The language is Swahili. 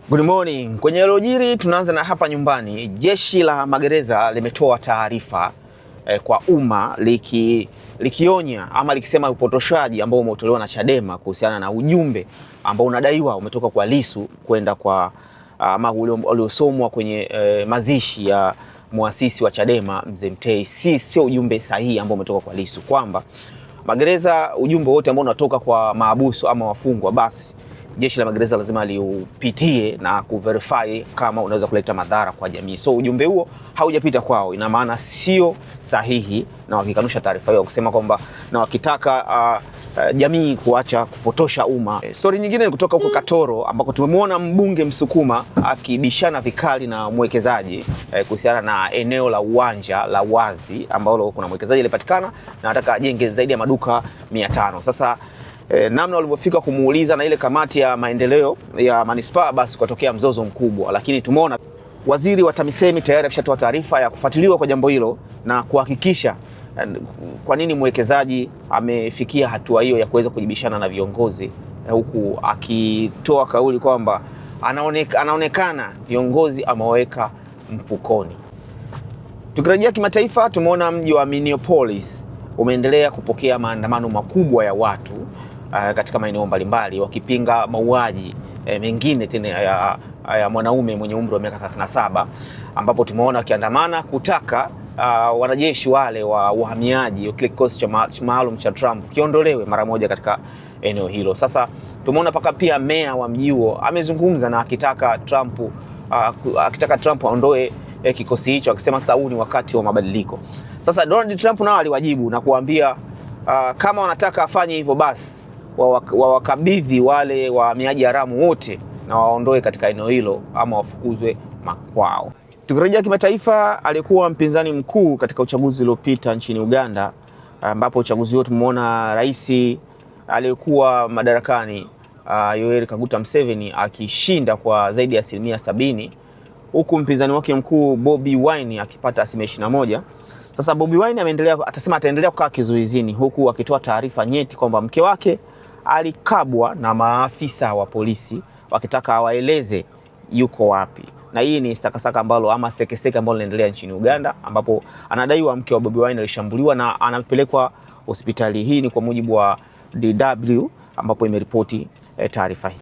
Good morning. Kwenye yaliyojiri tunaanza na hapa nyumbani. Jeshi la magereza limetoa taarifa kwa umma likionya ama likisema upotoshaji ambao umetolewa na Chadema kuhusiana na ujumbe ambao unadaiwa umetoka kwa Lissu kwenda kwa ama uliosomwa kwenye mazishi ya muasisi wa Chadema Mzee Mtei. Sio ujumbe sahihi ambao umetoka kwa Lissu, kwamba magereza ujumbe wote ambao unatoka kwa maabusu ama wafungwa, basi jeshi la magereza lazima liupitie na kuverify kama unaweza kuleta madhara kwa jamii. So ujumbe huo haujapita kwao, ina maana sio sahihi, na wakikanusha taarifa hiyo kusema kwamba na wakitaka jamii kuacha kupotosha umma. Story nyingine ni kutoka huko Katoro ambako tumemwona mbunge Msukuma akibishana vikali na mwekezaji kuhusiana na eneo la uwanja la wazi ambalo kuna mwekezaji alipatikana na anataka ajenge zaidi ya maduka 500. Sasa namna walivyofika kumuuliza na ile kamati ya maendeleo ya manispaa, basi kutokea mzozo mkubwa, lakini tumeona waziri wa TAMISEMI tayari ameshatoa taarifa ya kufuatiliwa kwa jambo hilo na kuhakikisha kwa nini mwekezaji amefikia hatua hiyo ya kuweza kujibishana na viongozi, huku akitoa kauli kwamba anaonekana viongozi ameweka mfukoni. Tukirejea kimataifa, tumeona mji wa Minneapolis umeendelea kupokea maandamano makubwa ya watu katika maeneo mbalimbali wakipinga mauaji mengine tena ya mwanaume mwenye umri wa miaka 37, ambapo tumeona wakiandamana kutaka wanajeshi wale wa uhamiaji, kile kikosi maalum cha Trump kiondolewe mara moja katika eneo hilo. Sasa tumeona paka pia meya wa mji huo amezungumza na akitaka Trump aondoe kikosi hicho, akisema sauni wakati wa mabadiliko. Sasa Donald Trump nao aliwajibu na kuambia kama wanataka afanye hivyo, basi wawakabidhi wale wahamiaji haramu wote na waondoe katika eneo hilo ama wafukuzwe makwao. Tukirejea kimataifa, alikuwa mpinzani mkuu katika uchaguzi uliopita nchini Uganda, ambapo uchaguzi huo tumeona rais aliyekuwa madarakani Yoweri Kaguta Museveni akishinda kwa zaidi ya 70%, huku mpinzani wake mkuu Bobi Wine akipata 21%. Sasa Bobi Wine ataendelea kukaa kizuizini, huku akitoa taarifa nyeti kwamba mke wake alikabwa na maafisa wa polisi wakitaka awaeleze yuko wapi. Na hii ni sakasaka ambalo ama sekeseke ambalo linaendelea nchini Uganda, ambapo anadaiwa mke wa Bobi Wine alishambuliwa na anapelekwa hospitali. Hii ni kwa mujibu wa DW ambapo imeripoti taarifa hii.